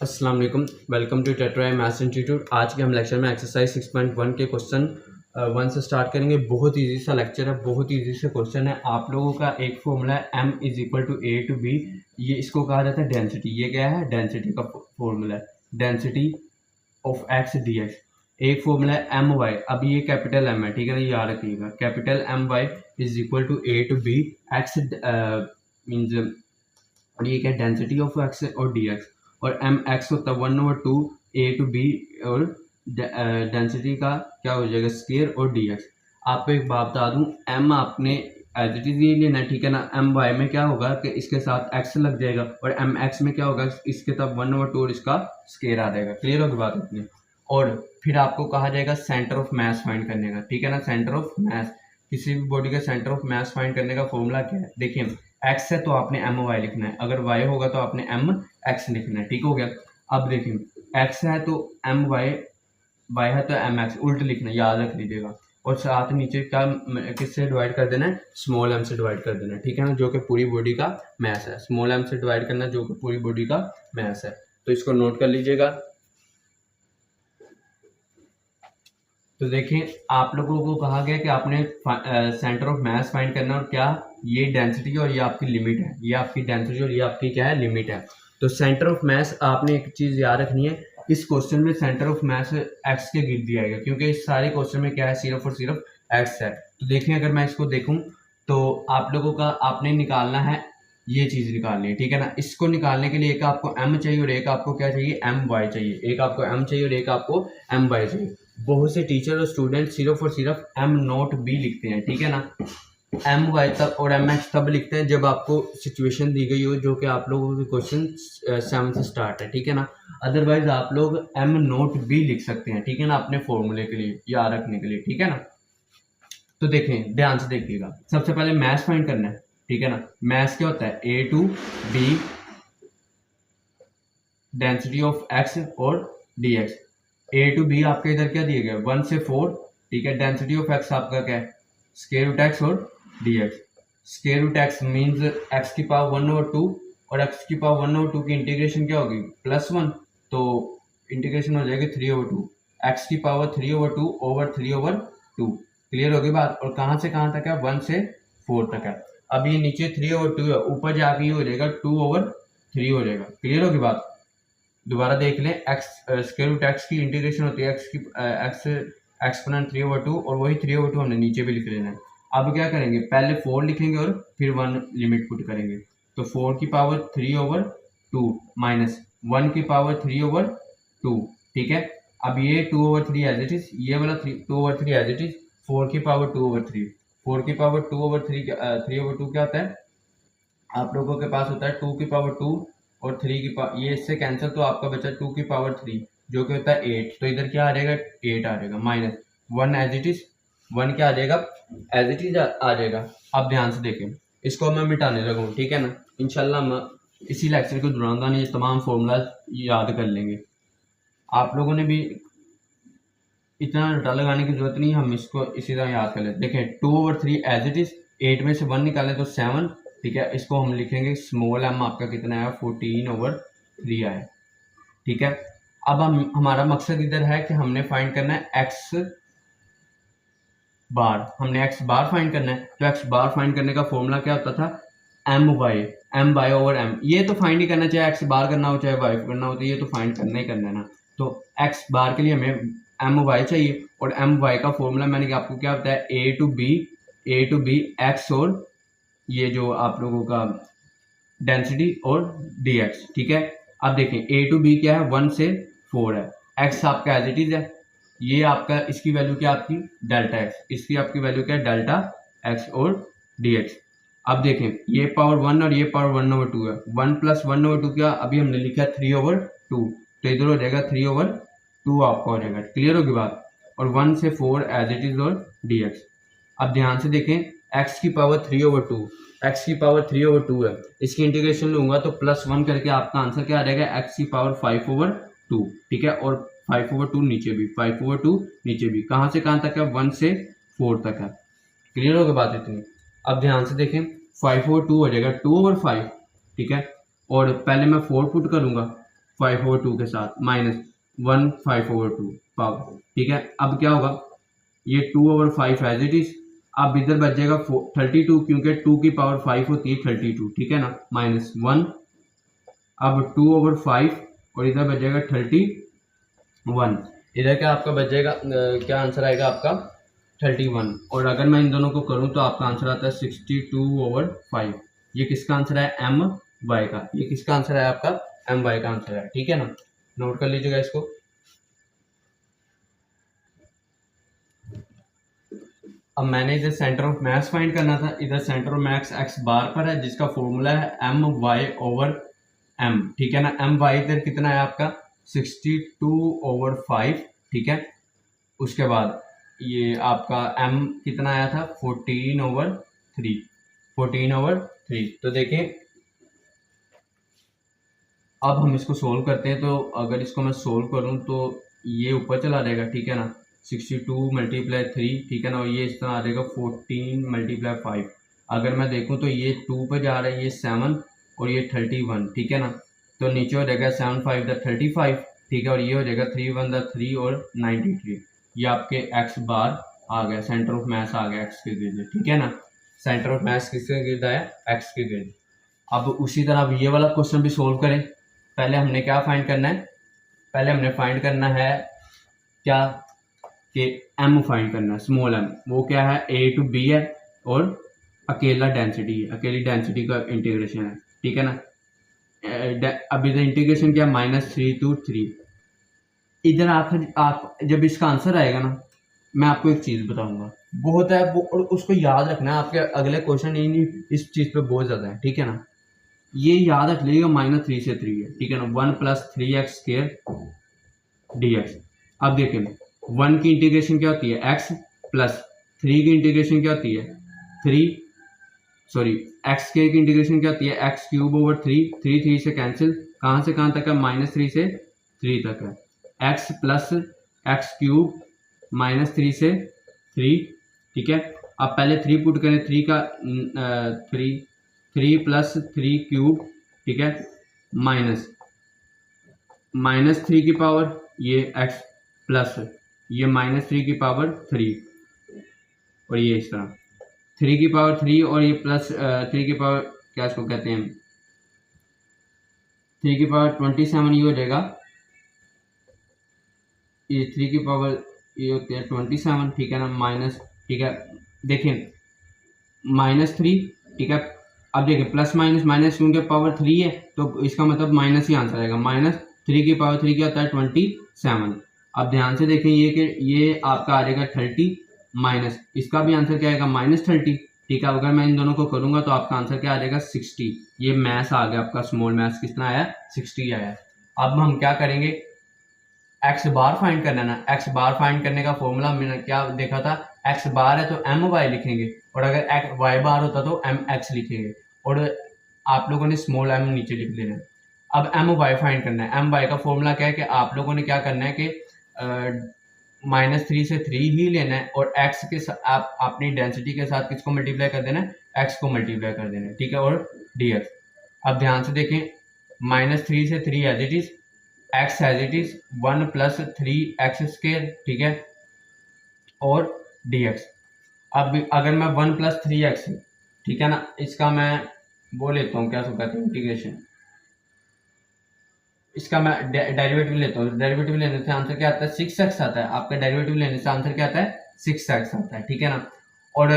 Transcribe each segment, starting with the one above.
अस्सलाम वालेकुम, welcome to Tetra Maths Institute. आज के हम लेक्चर में एक्सरसाइज 6.1 के क्वेश्चन 1 से स्टार्ट करेंगे। बहुत इजी सा लेक्चर है, बहुत इजी से क्वेश्चन है। आप लोगों का एक फॉर्मूला है m is equal to a to b। ये इसको कहा जाता है डेंसिटी। ये क्या है? डेंसिटी का फॉर्मूला है, डेंसिटी ऑफ x dx। एक फॉर्मूला है एम वाई। अब ये कैपिटल एम है, ठीक है ना, याद रखिएगा। Capital M Y is equal to a to b। x means और ये क्या है? डेंसिटी ऑफ x और dx। और एम एक्स होता है 1/2 ए टू बी, और डेंसिटी का क्या हो जाएगा? स्क्वायर और डी एक्स। आपको एक बात बता दूं, एम आपने एज इट इज ये लेना है, ठीक है ना। एम वाई में क्या होगा कि इसके साथ एक्स लग जाएगा, और एम एक्स में क्या होगा? इसके साथ 1/2 और इसका स्क्वायर आ जाएगा। क्लियर होगी बात इतनी? और फिर आपको कहा जाएगा सेंटर ऑफ मास फाइंड करने का, ठीक है ना। सेंटर ऑफ मास, किसी भी बॉडी का सेंटर ऑफ मास फाइंड करने का फॉर्मूला क्या है? देखिए, एक्स है तो आपने एम वाई लिखना है, अगर वाई होगा तो आपने एम एक्स लिखना है, ठीक हो गया। अब देखिए, एक्स है तो एम वाई, वाई है तो एम एक्स, उल्ट लिखना है, याद रख लीजिएगा। और साथ नीचे क्या किससे डिवाइड कर देना है? स्मॉल एम से डिवाइड कर देना है, ठीक है ना, जो कि पूरी बॉडी का मास है। स्मॉल एम से डिवाइड करना जो कि पूरी बॉडी का मास है। तो इसको नोट कर लीजिएगा। तो देखिए, आप लोगों को कहा गया कि आपने सेंटर ऑफ मास फाइंड करना, और क्या? ये डेंसिटी और ये आपकी लिमिट है। ये आपकी डेंसिटी और ये आपकी क्या है? लिमिट है। तो सेंटर ऑफ मास, आपने एक चीज याद रखनी है, इस क्वेश्चन में सेंटर ऑफ मास एक्स के गिर दिया गया, क्योंकि इस सारे क्वेश्चन में क्या है? सिर्फ और सिर्फ एक्स है। तो देखिए, अगर मैं इसको देखूं तो आप लोगों का आपने निकालना है, ये चीज निकालनी है, ठीक है ना। इसको निकालने के लिए एक आपको m चाहिए और एक आपको क्या चाहिए? एम वाई चाहिए। एक आपको m चाहिए और एक आपको एम वाई चाहिए। बहुत से टीचर और स्टूडेंट सिर्फ और सिर्फ एम नॉट बी लिखते हैं, ठीक है ना। एम वाई तब और एम एक्स तब लिखते हैं जब आपको सिचुएशन दी गई हो, जो कि आप लोगों के क्वेश्चन 7 से स्टार्ट है, ठीक है ना। अदरवाइज आप लोग एम नॉट बी लिख सकते हैं, ठीक है ना, अपने फॉर्मूले के लिए याद रखने के लिए, ठीक है ना। तो देखें, ध्यान से देखिएगा। सबसे पहले मैथ्स फाइंड करना है, ठीक है ना। मैथ्स क्या होता है? A to B density of X और D X. A to B आपके इधर क्या दिए गए? 1 से 4, ठीक है। डेंसिटी ऑफ एक्स आपका क्या है? स्क्वायर रूट एक्स और D X. Square root X means X की पावर 1/2, और एक्स की पावर 1/2 की इंटीग्रेशन क्या होगी? +1, तो इंटीग्रेशन हो जाएगी 3/2। एक्स की पावर 3/2 ओवर 3/2। क्लियर होगी बात? और कहाँ से कहाँ तक है? 1 से 4 तक है। अब ये नीचे 3/2 है, ऊपर जाके ये हो जाएगा 2/3 हो जाएगा। क्लियर होगी बात? दोबारा देख लें, एक्स स्क्वायर रूट एक्स की इंटीग्रेशन होती है एक्स की एक्स एक्सपोनेंट 3/2, और वही 3/2 हमने नीचे भी लिख लेना है। अब क्या करेंगे? पहले 4 लिखेंगे और फिर 1 लिमिट पुट करेंगे। तो 4 की पावर 3/2 माइनस 1 की पावर 3/2, ठीक है। अब ये 2/3 एज इट इज, ये वाला 2/3 एज इट इज, 4 की पावर 2/3। 4 की पावर 2/3 3/2 क्या होता है? आप लोगों के पास होता है 2 की पावर 2 और 3 की पावर, ये इससे कैंसिल, तो आपका बचा 2 की पावर 3, जो कि होता है 8। तो इधर क्या आ जाएगा? 8 आ जाएगा, माइनस 1 एज इट इज, 1 क्या आ जाएगा? एज इट इज आ जाएगा। अब ध्यान से देखें, इसको मैं मिटाने लगा हूँ, ठीक है ना। इंशाल्लाह मैं इसी लेक्चर को दोहराऊंगा नहीं, ये तमाम फॉर्मूला याद कर लेंगे। आप लोगों ने भी इतना डाटा लगाने की जरूरत नहीं, हम इसको इसी तरह याद कर लेते। देखें, 2/3 एज इट इज, 8 में से 1 निकालें तो 7, ठीक है। इसको हम लिखेंगे स्मॉल एम, आपका कितना है? 14/3 आया, ठीक है। अब हमारा मकसद इधर है कि हमने फाइंड करना है एक्स बार। हमने एक्स बार फाइंड करना है, तो एक्स बार फाइंड करने का फॉर्मूला क्या होता था? M Y over M. ये तो फाइंड ही करना, चाहे एक्स बार करना हो चाहे वाई करना हो, तो ये तो फाइंड करना ही करना है ना। तो एक्स बार के लिए हमें एम वाई चाहिए, और एम वाई का फॉर्मूला मैंने आपको क्या बताया? ए टू बी एक्स, और ये जो आप लोगों का डेंसिटी और डी एक्स, ठीक है। अब देखें, ए टू बी क्या है? 1 से 4 है। एक्स आपका एज इट इज है, ये आपका, इसकी वैल्यू क्या आपकी? Delta x. इसकी आपकी वैल्यू क्या है? डेल्टा एक्स और डी एक्स। अब देखें, ये पावर 1 और ये पावर 1/2 है। 1 + 1/2 क्या? अभी हमने लिखा है 3/2, तो इधर हो जाएगा 3/2 आपका हो जाएगा। क्लियर होगी बात? और 1 से 4 एज इट इज और डी एक्स। अब ध्यान से देखें, एक्स की पावर 3/2, एक्स की पावर 3/2 है, इसकी इंटीग्रेशन लूंगा तो +1 करके आपका आंसर क्या आ जाएगा? एक्स की पावर 5/2, ठीक है। और 5/2 नीचे भी, 5/2 नीचे भी, कहाँ से कहाँ तक है? 1 से 4 तक है। क्लियर होगी बात इतनी? अब ध्यान से देखें, 5/2 हो जाएगा 2/5, ठीक है। और पहले मैं 4 पुट करूंगा, 5/2 के साथ माइनस 1 5/2 पावर, ठीक है। अब क्या होगा, ये 2/5 एज इट इज। अब इधर बच जाएगा 32, क्योंकि 2 की पावर 5 होती है 32, ठीक है ना, माइनस 1। अब 2/5 और इधर बच जाएगा 31। इधर क्या आपका बच जाएगा, क्या आंसर आएगा आपका 31। और अगर मैं इन दोनों को करूं तो आपका आंसर आता है 62/5। ये किसका आंसर है, एम वाई का। ये किसका आंसर है, आपका एम वाई का आंसर है, ठीक है ना। नोट कर लीजिएगा इसको। अब मैंने इधर सेंटर ऑफ मैक्स फाइंड करना था। इधर सेंटर ऑफ मैक्स एक्स बार पर है, जिसका फॉर्मूला है एम वाई ओवर एम, ठीक है ना। एम वाई इधर कितना है आपका 62/5, ठीक है। उसके बाद ये आपका एम कितना आया था 14/3, 14/3। तो देखिए अब हम इसको सोल्व करते हैं। तो अगर इसको मैं सोल्व करूं तो ये ऊपर चला जाएगा, ठीक है ना, 62 × 3, ठीक है ना, और ये इस तरह आ जाएगा 14 × 5। अगर मैं देखूं तो ये 2 पर जा रहा है, ये 7 और ये 31, ठीक है ना। तो नीचे हो जाएगा 7 5 35, ठीक है, और ये हो जाएगा 3 1 3 और 93। ये आपके एक्स बार आ गया, सेंटर ऑफ मैस आ गया एक्स के गिर्द, ठीक है ना। सेंटर ऑफ मैस किसके गिर्द है, एक्स के गिर्द। अब उसी तरह अब ये वाला क्वेश्चन भी सोल्व करें। पहले हमने क्या फाइंड करना है, पहले हमने फाइंड करना है क्या, कि एम फाइंड करना है, स्मॉल एम। वो क्या है, ए टू बी है और अकेला डेंसिटी है, अकेली डेंसिटी का इंटीग्रेशन है, ठीक है ना। अब इधर इंटीग्रेशन क्या, -3 to 3। इधर आप जब इसका आंसर आएगा ना, मैं आपको एक चीज़ बताऊंगा, बहुत है वो, और उसको याद रखना है। आपके अगले क्वेश्चन इस चीज़ पे बहुत ज़्यादा है, ठीक है ना। ये याद रख लीजिएगा, -3 से 3 है, ठीक है ना। 1 + 3x² dx। अब देखें 1 की इंटीग्रेशन क्या होती है, x, प्लस 3 की इंटीग्रेशन क्या होती है, x की इंटीग्रेशन क्या होती है, x³/3। 3 से कैंसिल, कहाँ से कहाँ तक है, -3 से 3 तक है। x + x³ -3 से 3, ठीक है। अब पहले 3 पुट करें, 3 का 3 + 3³, ठीक है, -3 की पावर ये x प्लस ये -3 की पावर 3, और ये इस तरह 3 की पावर 3 और ये प्लस 3 की पावर, क्या इसको कहते हैं, 3 की पावर 27, ये हो जाएगा, ये 3 की पावर ये होती है 27, ठीक है ना, माइनस, ठीक है। देखिए -3, ठीक है। अब देखिए प्लस माइनस माइनस, क्योंकि पावर 3 है तो इसका मतलब माइनस ही आंसर आएगा। -3 की पावर 3 क्या होता है 27। अब ध्यान से देखें ये कि ये आपका आ जाएगा 30 माइनस, इसका भी आंसर क्या आएगा -30, ठीक है। अगर मैं इन दोनों को करूंगा तो आपका आंसर क्या आ जाएगा 60। ये मैथ्स आ गया आपका, स्मॉल मैथ्स कितना आया 60 आया। अब हम क्या करेंगे, एक्स बार फाइंड करना है ना। एक्स बार फाइंड करने का फॉर्मूला मैंने क्या देखा था, एक्स बार है तो एम वाई लिखेंगे, और अगर एक्स वाई बार होता तो एम एक्स लिखेंगे, और आप लोगों ने स्मॉल एम नीचे लिख देना है। अब एम वाई फाइंड करना है। एम वाई का फॉर्मूला क्या है कि आप लोगों ने क्या करना है कि -3 से 3 ही लेना है, और एक्स के साथ आप अपनी डेंसिटी के साथ किसको मल्टीप्लाई कर देना है, एक्स को मल्टीप्लाई कर देना है, ठीक है, और डी एक्स। अब ध्यान से देखें, -3 से 3 as it is, x as it is 1 + 3x², ठीक है, और dx। अब अगर मैं 1 + 3x, ठीक है ना, इसका मैं वो लेता हूँ, क्या कहते हैं, इंटीग्रेशन, इसका मैं डेरिवेटिव लेता हूँ। डेरिवेटिव लेने से आंसर क्या आता है 6x आता है। आपका डेरिवेटिव लेने से आंसर क्या आता है 6x आता है, ठीक है ना। और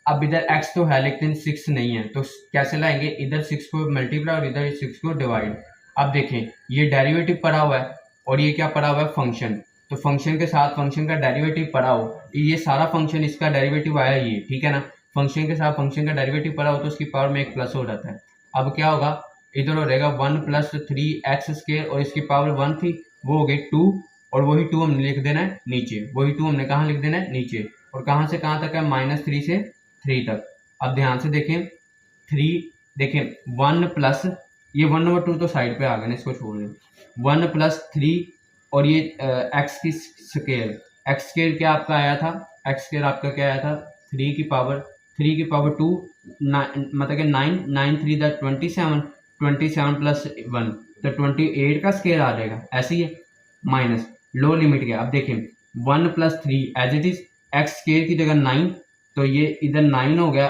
अब इधर x तो है लेकिन 6 नहीं है, तो कैसे लाएंगे, इधर 6 को मल्टीप्लाई और इधर 6 को डिवाइड। अब देखें ये डेरिवेटिव पड़ा हुआ है और ये क्या पड़ा हुआ है, फंक्शन। तो फंक्शन के साथ फंक्शन का डेरिवेटिव पड़ा हो, ये सारा फंक्शन इसका डेरिवेटिव आया ये, ठीक है ना। फंक्शन के साथ फंक्शन का डेरिवेटिव पड़ा हो तो उसकी पावर में एक प्लस हो जाता है। अब क्या होगा, इधर हो रहेगा 1 + 3x² और इसकी पावर 1 थी, वो हो गई 2, और वही 2 हमने लिख देना है नीचे, वही 2 हमने कहाँ लिख देना है नीचे, और कहाँ से कहाँ तक है, -3 से 3 तक। अब ध्यान से देखें 3, देखें 1 प्लस ये 1/2 तो साइड पे आ गए ना, इसको छोड़ दें, 1 + 3 और ये एक्स की स्केयर, x² क्या आपका आया था, x² आपका क्या आया था 3 की पावर 2, मतलब कि 9 9 3 27 27 + 1 तो 28 का स्केयर आ जाएगा, ऐसे ही है, माइनस लो लिमिट क्या, अब देखें 1 + 3 as it is, X square की जगह 9, तो ये इधर 9 हो गया,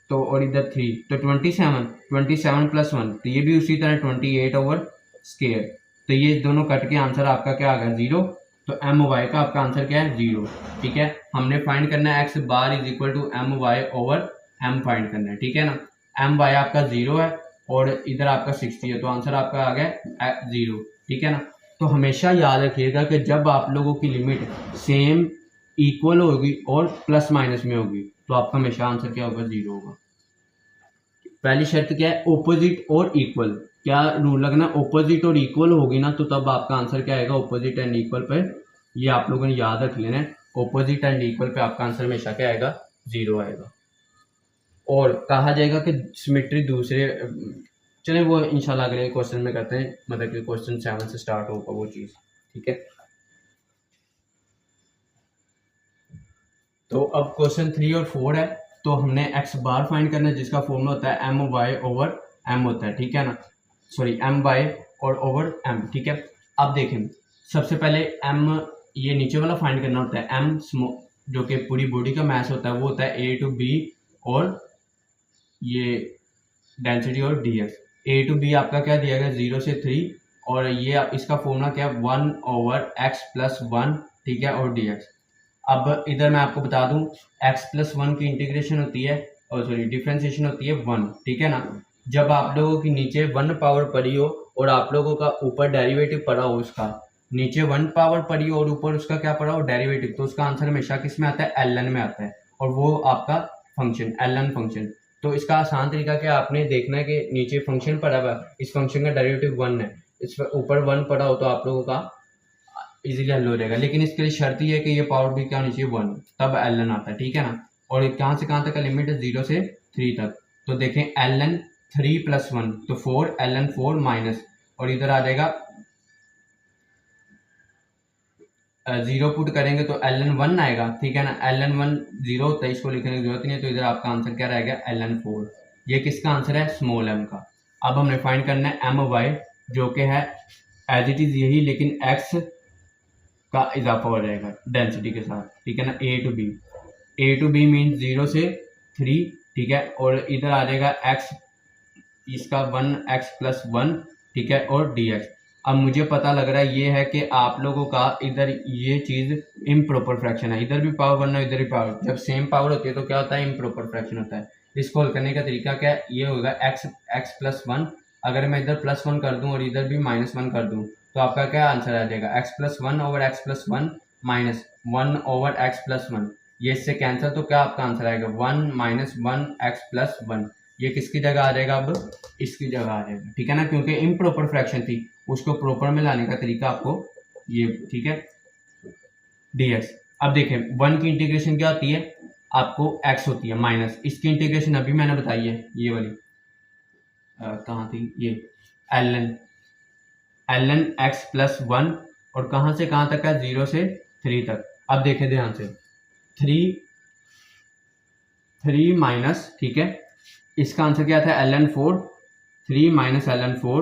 तो और इधर 3, तो 27 + 1, तो ये भी उसी तरह 28/स्केयर, तो ये दोनों कट के आंसर आपका क्या आ गया 0, तो एम वाई का आपका आंसर क्या है 0। ठीक है, हमने फाइंड करना है X bar is equal to MY/M find करना है, ठीक है ना। एम वाई आपका 0 है और इधर आपका 60 है, तो आंसर आपका आ गया 0, ठीक है ना। तो हमेशा याद रखिएगा कि जब आप लोगों की लिमिट सेम, इक्वल होगी और प्लस माइनस में होगी, तो आपका हमेशा आंसर क्या होगा 0 होगा। पहली शर्त क्या है, ओपोजिट और इक्वल, क्या रूल लगना, ओपोजिट और इक्वल होगी ना, तो तब आपका आंसर क्या आएगा ओपोजिट एंड इक्वल पे, ये आप लोगों ने याद रख लेना है, ओपोजिट एंड इक्वल पे आपका आंसर हमेशा क्या आएगा 0 आएगा। और कहा जाएगा कि सिमेट्री दूसरे, चले वो इंशाल्लाह अगले क्वेश्चन में करते हैं, मतलब कि क्वेश्चन 7 से स्टार्ट होगा वो चीज़, ठीक है। तो अब क्वेश्चन 3 और 4 है, तो हमने एक्स बार फाइंड करना है जिसका फॉर्मूला होता है MY/M होता है, ठीक है ना, सॉरी MY और ओवर M, ठीक है। अब देखें सबसे पहले M, ये नीचे वाला फाइंड करना होता है, M जो कि पूरी बॉडी का मास होता है वो होता है A to B और ये डेंसिटी और dx। A to B आपका क्या दिया गया 0 से 3, और ये इसका फॉर्मूला क्या है 1/x+1, ठीक है, और dx। अब इधर मैं आपको बता दूं x+1 की इंटीग्रेशन होती है, और सॉरी डिफ्रेंशिएशन होती है 1, ठीक है ना। जब आप लोगों की नीचे 1 पावर पड़ी हो और आप लोगों का ऊपर डेरिवेटिव पड़ा हो, उसका नीचे 1 पावर पड़ी हो और ऊपर उसका क्या पड़ा हो डेरिवेटिव, तो उसका आंसर हमेशा किस में आता है ln में आता है, और वो आपका फंक्शन ln फंक्शन। तो इसका आसान तरीका क्या, आपने देखना है कि नीचे फंक्शन पड़ा हुआ, इस फंक्शन का डेरिवेटिव 1 है, इस पर ऊपर 1 पड़ा हो, तो आप लोगों का इजीली हल हो जाएगा। लेकिन इसके लिए शर्त ही है कि ये पावर भी क्या होनी चाहिए 1, तब ln आता है, ठीक है ना। और कहाँ से कहाँ तक का लिमिट है 0 से 3 तक, तो देखें ln 3 + 1 तो 4, ln 4 माइनस, और इधर आ जाएगा 0 पुट करेंगे तो ln 1 आएगा, ठीक है ना। ln 1 0 होता है, इसको लिखने की जरूरत नहीं है, तो इधर आपका आंसर क्या रहेगा ln 4। ये किसका आंसर है, स्मॉल m का। अब हमने फाइंड करना है MY, जो कि है एज इट इज यही, लेकिन x का इजाफा हो जाएगा डेंसिटी के साथ, ठीक है ना। A to B मीन 0 से 3, ठीक है, और इधर आ जाएगा x, इसका 1x+1, ठीक है, और dx। अब मुझे पता लग रहा है ये है कि आप लोगों का इधर ये चीज़ इम्प्रॉपर फ्रैक्शन है, इधर भी पावर 1 है इधर भी पावर, जब सेम पावर होती है तो क्या होता है इम्प्रॉपर फ्रैक्शन होता है। इसको हल करने का तरीका क्या है, ये होगा x+1, अगर मैं इधर +1 कर दूं और इधर भी -1 कर दूं, तो आपका क्या आंसर आ जाएगा x+1/x+1 माइनस 1/x+1, ये इससे कैंसिल, तो क्या आपका आंसर आएगा 1 - 1x+1। ये किसकी जगह आ जाएगा, अब इसकी जगह आ जाएगा, ठीक है ना, क्योंकि इम्प्रॉपर फ्रैक्शन थी, उसको प्रॉपर में लाने का तरीका आपको ये, ठीक है, dx। अब देखें 1 की इंटीग्रेशन क्या होती है, आपको x होती है माइनस, इसकी इंटीग्रेशन अभी मैंने बताई है, ये वाली कहाँ थी, ये ln x+1, और कहाँ से कहाँ तक है 0 से 3 तक। अब देखें ध्यान से 3 माइनस, ठीक है, इसका आंसर क्या था ln 4, 3 minus ln 4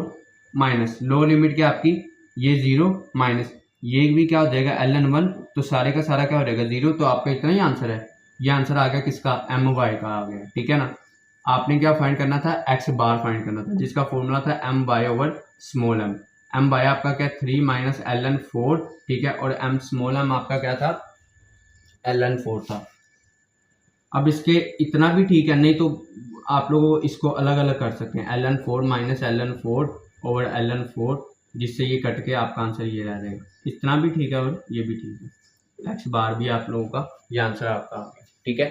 minus low limit क्या आपकी ये 0 माइनस ये भी क्या हो जाएगा ln 1, तो सारे का सारा क्या हो जाएगा 0, तो आपका इतना ही आंसर है। ये आंसर आ गया किसका, MY का आ गया, ठीक है ना। आपने क्या फाइंड करना था, x बार फाइंड करना था, जिसका फॉर्मूला था MY/m। MY आपका क्या 3 माइनस ln 4, ठीक है, और m आपका क्या था ln 4 था। अब इसके इतना भी ठीक है, नहीं तो आप लोग इसको अलग अलग कर सकते हैं, ln 4 minus ln 4 over ln 4, जिससे ये कट के आपका आंसर ये रह जाएगा, इतना भी ठीक है और ये भी ठीक है, x बार भी आप लोगों का ये आंसर आपका आ गया, ठीक है।